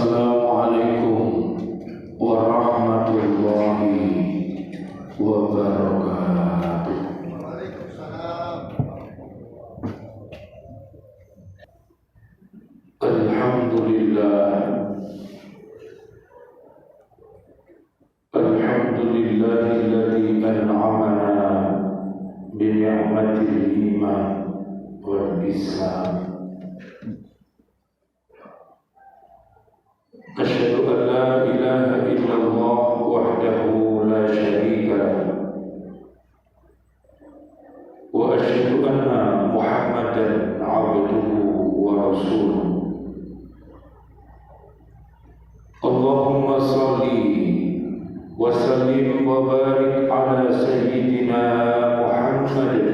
Assalamualaikum warahmatullahi wabarakatuh. Alhamdulillahilladzi an'amana bi ni'matil iman wal islam. Asyhadu an la ilaha illallah wahdahu la syarika lahu wa asyhadu anna Muhammadan abduhu wa rasuluh. Allahumma shalli wa sallim wa barik ala sayyidina Muhammad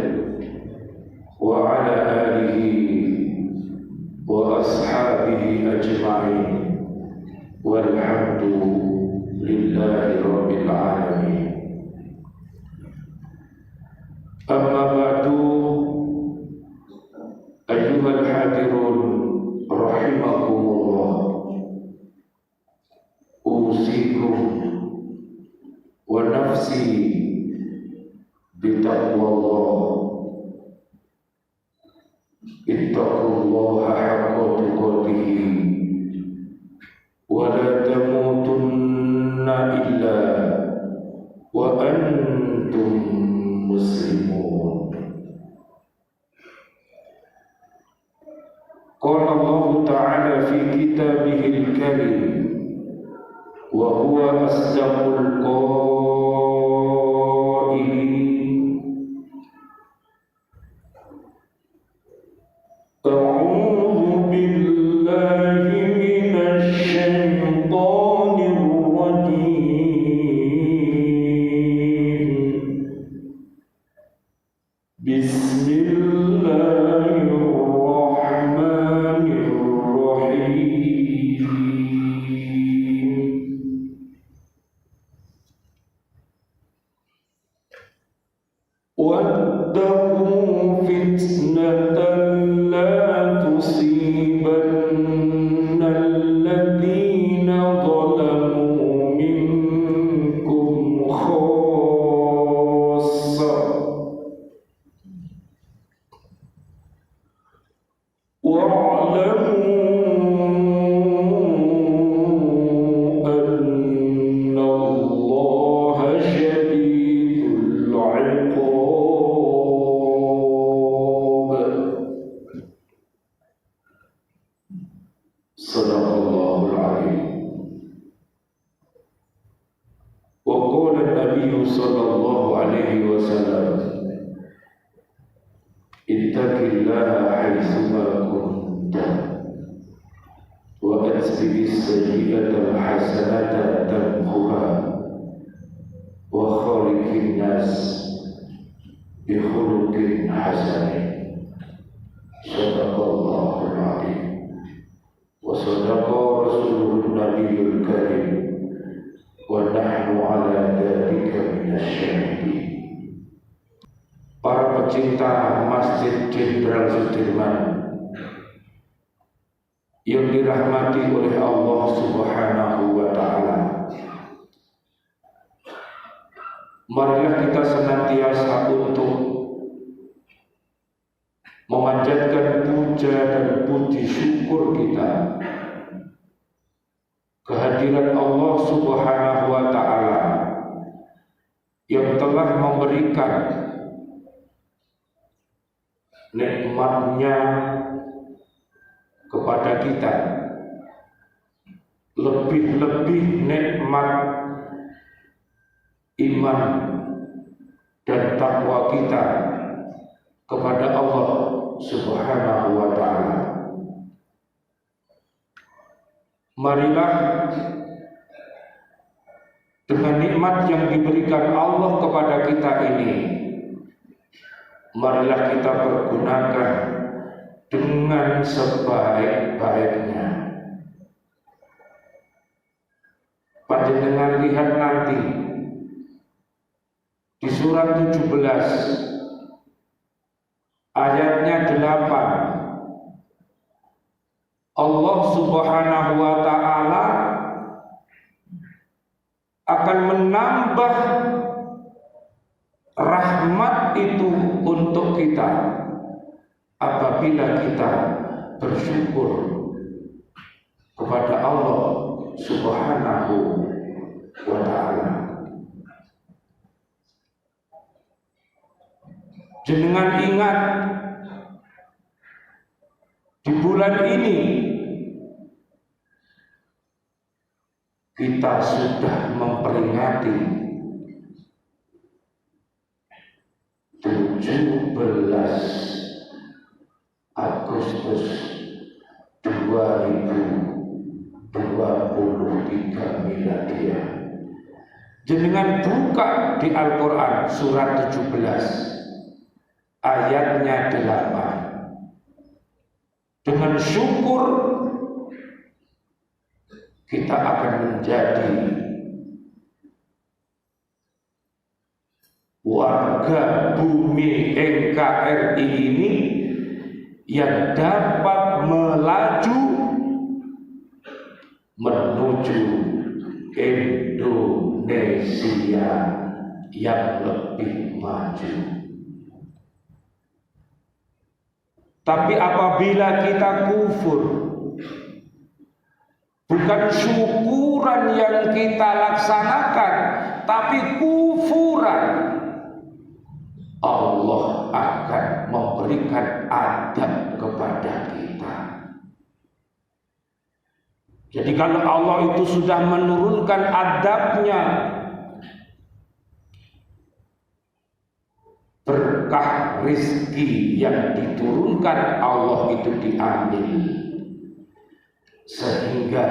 wa ala alihi wa ashabihi ajma'in. Walhamdulillahi rabbil alamin. Amma ba'du, ayyuhal hadirun rahimakumullah, usikum wa nafsi bitaqwallah. Ittaqullaha haqqa tuqatih wa la tamutunna illa wa antum muslimun. Qala Allah Ta'ala fi kitabihil karim wa huwa asdaqul qailin. A'udzu billahi minasy syaithanir rajim. Bismillahirrahmanirrahim. Wattaqu fitnatan la tusibanna alladhina zalamu minkum khassah. Wa'lamu anna Allaha syadidul 'iqab. Sadaqallahul 'azim. Wa qala an-nabiy sallallahu alaihi wasallam, ittaqillaha haitsuma kunta wa atbi'is sayyi'atal hasanata tamhuha wa khaliqin nas bi khuluqin hasanin. Sadaqallahul 'azim. Wa sadaqa rasulun nabiyyul karim wa nahnu ala dzalika minasyahidin. Para pecinta Masjid Jenderal Sudirman yang dirahmati oleh Allah Subhanahu wa Ta'ala, marilah kita senantiasa untuk memanjatkan puja dan puji syukur kita kehadirat Allah Subhanahu wa Ta'ala yang telah memberikan nikmatnya kepada kita, lebih-lebih nikmat iman dan takwa kita kepada Allah Subhanahu wa Ta'ala. Marilah dengan nikmat yang diberikan Allah kepada kita ini, marilah kita pergunakan dengan sebaik-baiknya. Panjenengan lihat nanti di surat 17 ayatnya 8, Allah Allah Subhanahu wa ta'ala akan menambah rahmat itu untuk kita apabila kita bersyukur kepada Allah Subhanahu wa ta'ala. Jenengan ingat, di bulan ini kita sudah memperingati 17 Agustus 2023 Miladiah. Jenengan buka di Al-Quran surat 17 ayatnya 8. Dengan syukur kita akan menjadi warga bumi NKRI ini yang dapat melaju menuju Indonesia yang lebih maju. Tapi apabila kita kufur, bukan syukuran yang kita laksanakan, tapi kufuran, Allah akan memberikan adab kepada kita. Jadi kalau Allah itu sudah menurunkan adabnya, berkah rizki yang diturunkan Allah itu diambil, sehingga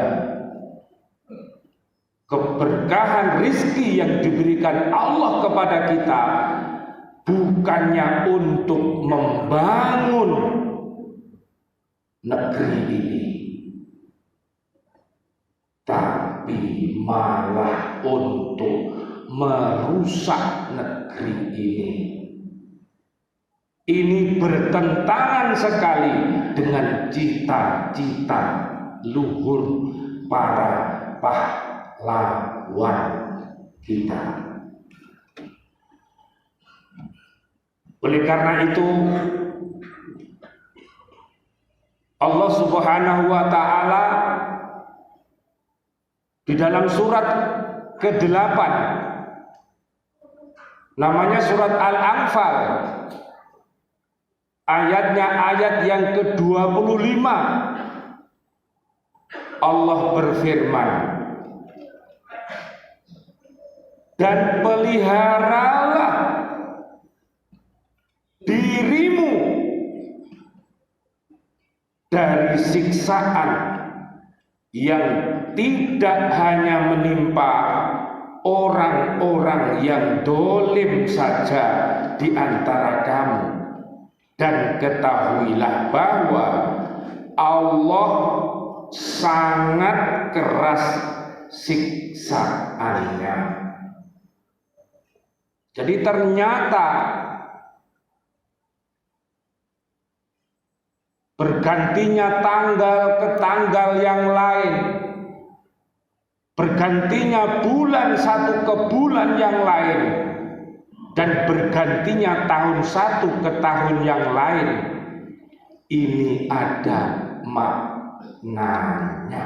keberkahan rizki yang diberikan Allah kepada kita bukannya untuk membangun negeri ini, tapi malah untuk merusak negeri ini. Ini bertentangan sekali dengan cita-cita luhur para pahlawan kita. Oleh karena itu, Allah Subhanahu wa ta'ala di dalam surat ke-8, namanya surat Al-Anfal, ayatnya ayat yang ke-25, Allah berfirman, dan peliharalah dirimu dari siksaan yang tidak hanya menimpa orang-orang yang dolim saja di antara kamu, dan ketahuilah bahwa Allah sangat keras siksaannya. Jadi ternyata bergantinya tanggal ke tanggal yang lain, bergantinya bulan satu ke bulan yang lain, dan bergantinya tahun satu ke tahun yang lain, ini ada maknanya.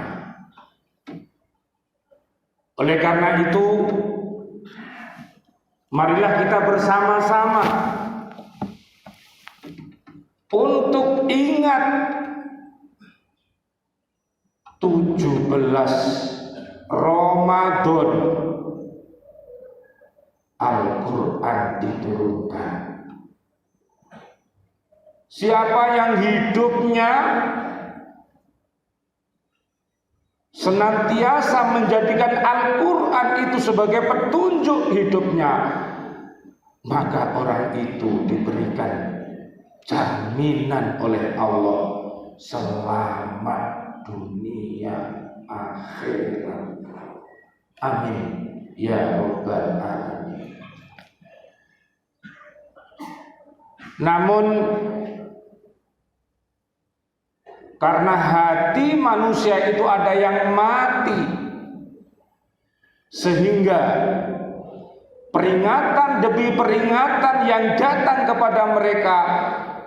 Oleh karena itu, marilah kita bersama-sama untuk ingat 17 Ramadan Al-Quran diturunkan. Siapa yang hidupnya senantiasa menjadikan Al-Quran itu sebagai petunjuk hidupnya, maka orang itu diberikan jaminan oleh Allah selamat dunia akhirat. Amin ya rabbal alamin. Namun Karena hati manusia itu ada yang mati, sehingga peringatan demi peringatan yang datang kepada mereka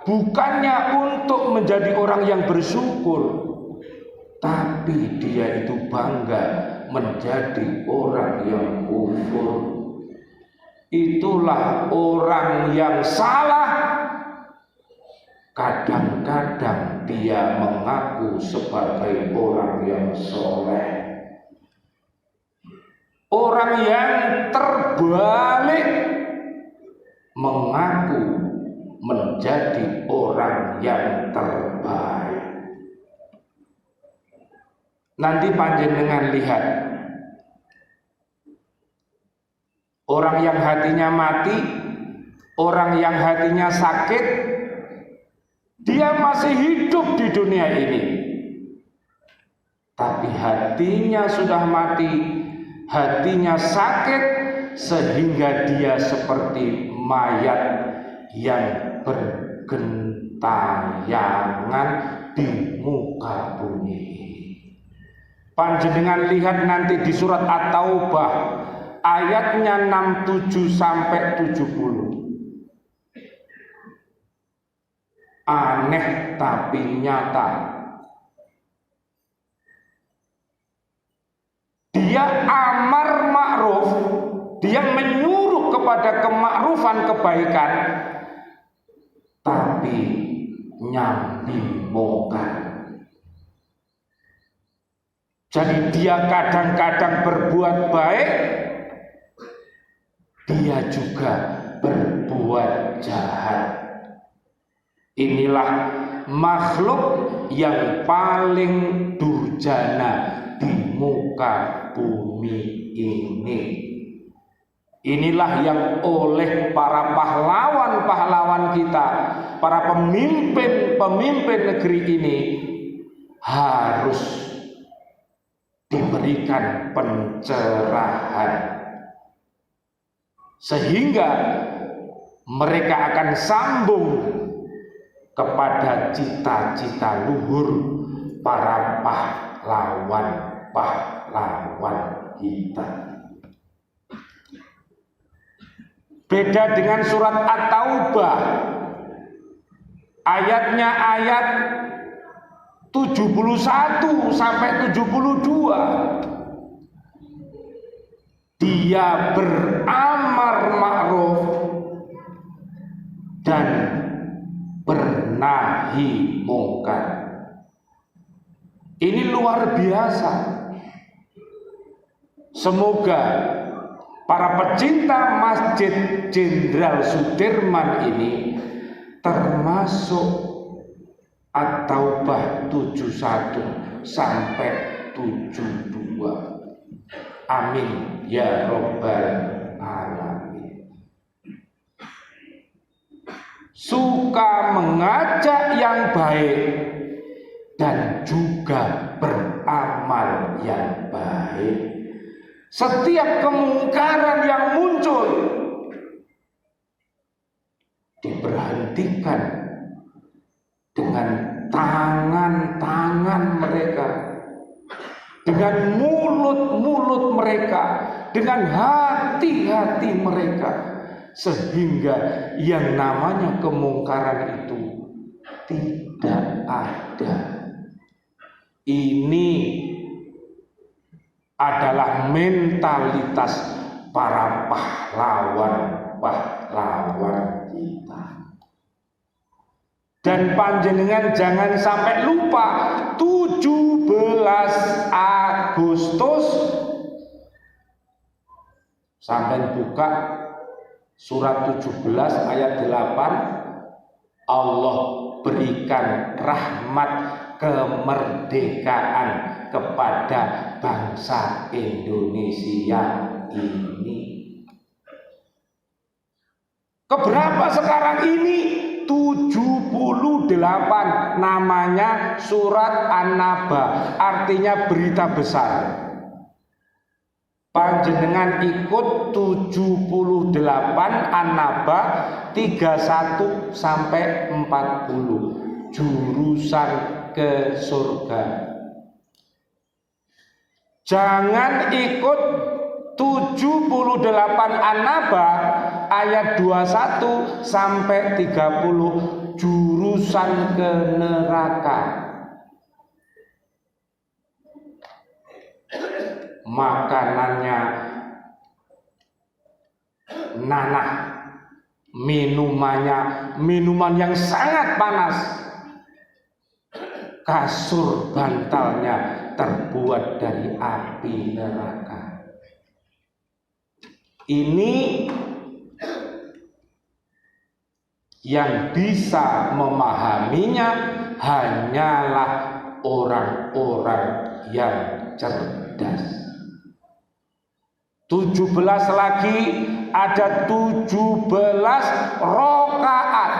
bukannya untuk menjadi orang yang bersyukur, tapi dia itu bangga menjadi orang yang kufur. Itulah orang yang salah. Kadang-kadang dia mengaku sebagai orang yang soleh, orang yang terbalik mengaku menjadi orang yang terbaik. Nanti panjenengan lihat, orang yang hatinya mati, orang yang hatinya sakit, dia masih hidup di dunia ini, tapi hatinya sudah mati, hatinya sakit, sehingga dia seperti mayat yang bergentayangan di muka bumi. Panjenengan lihat nanti di surat At-Taubah ayatnya 67 sampai 70. Aneh tapi nyata. Dia amar ma'ruf, dia menyuruh kepada kemakrufan kebaikan, tapi nyambi mungkar. Jadi dia kadang-kadang berbuat baik, dia juga berbuat jahat. Inilah makhluk yang paling durjana di muka bumi ini. Inilah yang oleh para pahlawan-pahlawan kita, para pemimpin-pemimpin negeri ini harus diberikan pencerahan, sehingga mereka akan sambung kepada cita-cita luhur para pahlawan-pahlawan kita. Beda dengan surat At-Taubah, ayatnya ayat 71 sampai 72. Dia beramar ma'ruf dan bernahi mungkar. Ini luar biasa. Semoga para pecinta Masjid Jenderal Sudirman ini termasuk At-Taubah 71 sampai 72. Amin ya Rabbal Alamin. Suka mengajak yang baik dan juga beramal yang baik. Setiap kemungkaran yang muncul diberhentikan dengan tangan-tangan mereka, dengan mulut-mulut mereka, dengan hati-hati mereka, sehingga yang namanya kemungkaran itu tidak ada. Ini adalah mentalitas para pahlawan-pahlawan kita. Dan panjenengan jangan sampai lupa 17 Agustus. Sampai buka surat 17 ayat 8. Allah berikan rahmat kemerdekaan kepada bangsa Indonesia ini. Keberapa sekarang ini? 78, namanya surat An-Naba, artinya berita besar. Panjenengan ikut 78 An-Naba 31 sampai 40, jurusan ke surga. Jangan ikut 78 An-Naba ayat 21 sampai 30 jurusan ke neraka. Makanannya nanah, minuman yang sangat panas, kasur bantalnya terbuat dari api neraka. Ini yang bisa memahaminya hanyalah orang-orang yang cerdas. 17 lagi, ada 17 rakaat.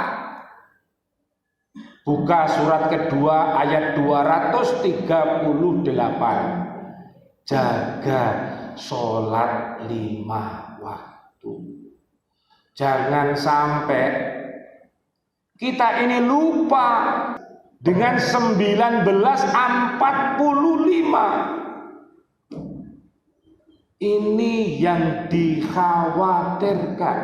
Buka surat kedua ayat 238. Jaga sholat 5 waktu. Jangan sampai kita ini lupa dengan 1945. Ini yang dikhawatirkan.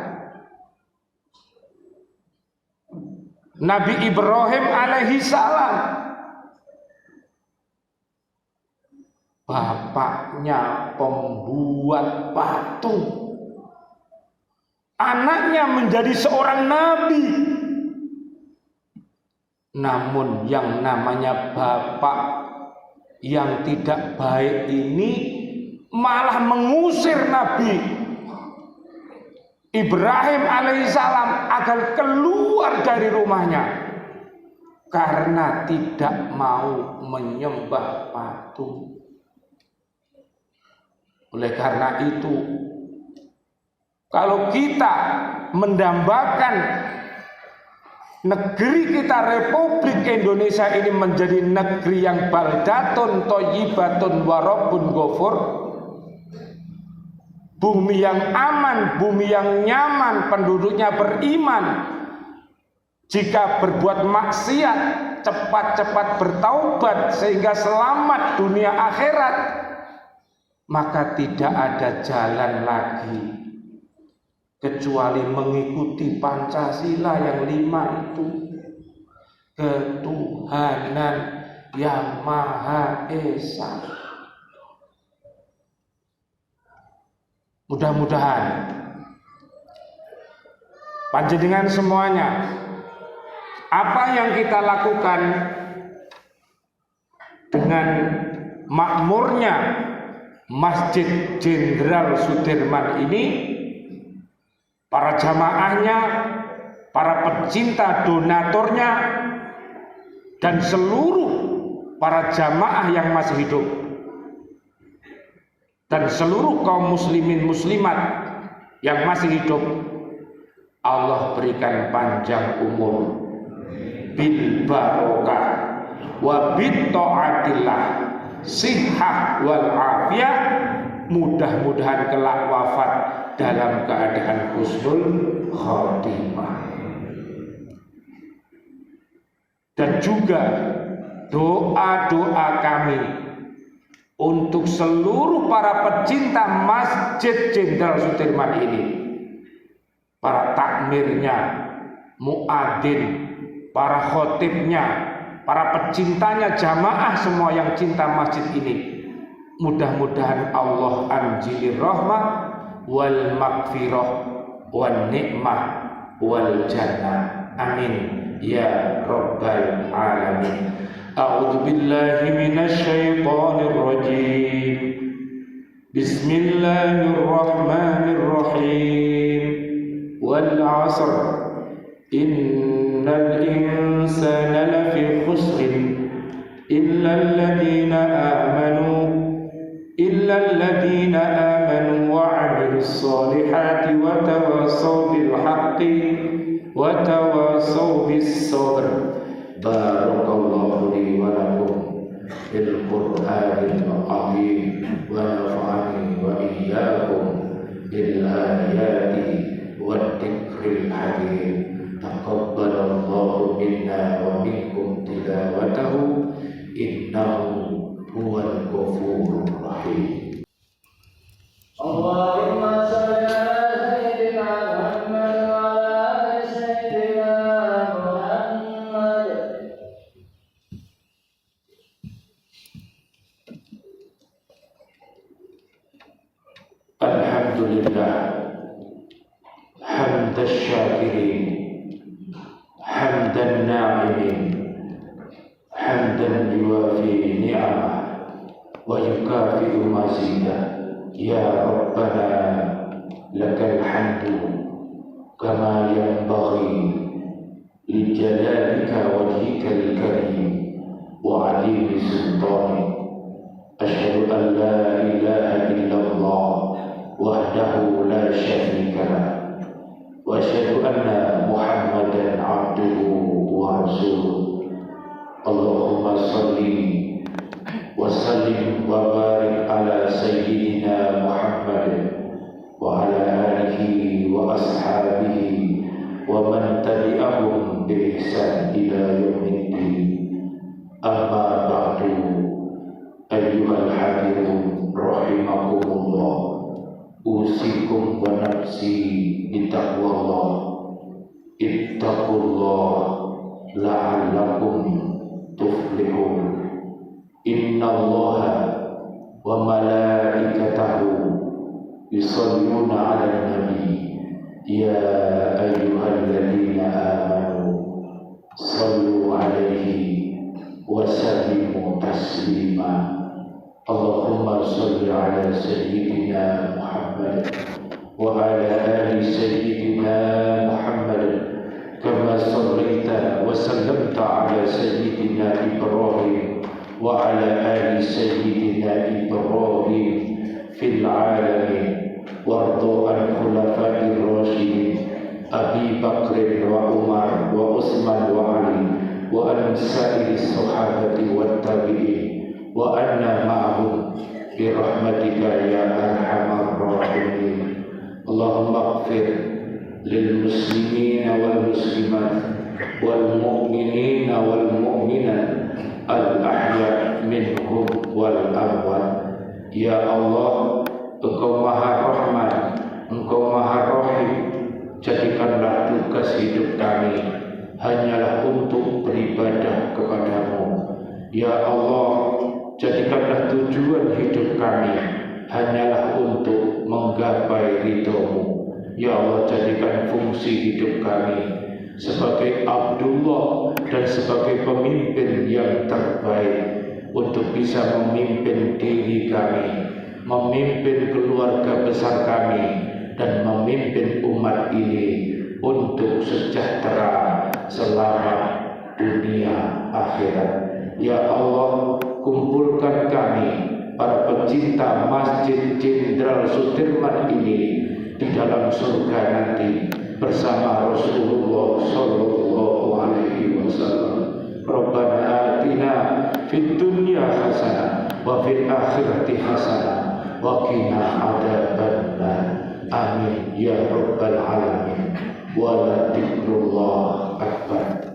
Nabi Ibrahim alaihi salam, bapaknya pembuat patung, anaknya menjadi seorang nabi. Namun yang namanya bapak yang tidak baik ini malah mengusir Nabi Ibrahim alaihissalam agar keluar dari rumahnya karena tidak mau menyembah patung. Oleh karena itu, kalau kita mendambakan negeri kita Republik Indonesia ini menjadi negeri yang baldatun thayyibatun wa rabbun ghafur, bumi yang aman, bumi yang nyaman, penduduknya beriman. Jika berbuat maksiat, cepat-cepat bertaubat sehingga selamat dunia akhirat, maka tidak ada jalan lagi kecuali mengikuti Pancasila yang 5 itu. Ketuhanan yang Maha Esa. Mudah-mudahan panjenengan semuanya, apa yang kita lakukan dengan makmurnya Masjid Jenderal Sudirman ini, para jamaahnya, para pecinta donaturnya, dan seluruh para jamaah yang masih hidup, dan seluruh kaum muslimin muslimat yang masih hidup, Allah berikan panjang umur bil barokah wa bit taatillah, sihah wal afiyah. Mudah-mudahan kelak wafat dalam keadaan husnul khotimah. Dan juga doa-doa kami untuk seluruh para pecinta Masjid Jenderal Sudirman ini, para takmirnya, muadzin, para khotibnya, para pecintanya, jamaah semua yang cinta masjid ini, mudah-mudahan Allah anjilir rahmah wal maghfirah wan nikmah wal jannah. Amin ya rabbal alamin. A'udzu billahi minasy syaithanir rajim. Bismillahirrahmanirrahim. Wal 'asr innal insana lafi khusrin illal ladzina amanu wa 'amilus solihati wa tawassaw bil haqqi wa tawassaw bis sabr. Barakallahu li wa lakum fil Qur'anil azim wa nafa'ani wa iyyakum bil ayati wad dzikril hakim. Taqabbalallahu minna wa minkum tilawatahu لله حمد الشاكرين حمد الناعمين حمدا يوافي نعمه ويكافئ مزيده يا ربنا لك الحمد كما ينبغي لجلالك وجهك الكريم وعليم سلطانك أشهد أن لا إله إلا الله وحده لا شريك له وأشهد أن محمدا عبده ورسوله اللهم صل وسلم وبارك على سيدنا محمد وعلى آله وأصحابه ومن تبعهم بإحسان إلى يوم الدين أما بعد أيها الحاضرون رحمكم الله أوصيكم ونفسي بتقوى الله اتقوا الله لعلكم تفلحون إن الله وملائكته يصلون على النبي يا أيها الذين آمنوا صلوا عليه وسلموا تسليما اللهم صل على سيدنا محمد وعلى آل سيدنا محمد كما صليت وسلمت على سيدنا إبراهيم وعلى آل سيدنا إبراهيم في العالمين وارض عن خلفاء الراشدين أبي بكر وعمر وعثمان وعلي وعن سائر الصحابة والتابعين وأنا معهم برحمتك يا أرحم الراحمين اللهم اغفر للمسلمين والمسلمات والمؤمنين والمؤمنات الأحياء منهم والأموات ya Allah, Engkau Maha Rahman, Engkau Maha Rahim. Jadikanlah tugas hidup kami hanyalah untuk beribadah kepadamu. Ya Allah, jadikanlah tujuan hidup kami hanyalah untuk menggapai ridho-Mu. Ya Allah, jadikan fungsi hidup kami sebagai Abdullah dan sebagai pemimpin yang terbaik untuk bisa memimpin diri kami, memimpin keluarga besar kami, dan memimpin umat ini untuk sejahtera selama dunia akhirat. Ya Allah, kumpulkan kami para pecinta Masjid Jenderal Sudirman ini di dalam surga nanti bersama Rasulullah Sallallahu Alaihi Wasallam. Rabbana atina fid dunya hasanah wa fil akhirati hasanah wa qina adzabannar. Amin ya rabbal alamin. Wa la dzikrullah akbar.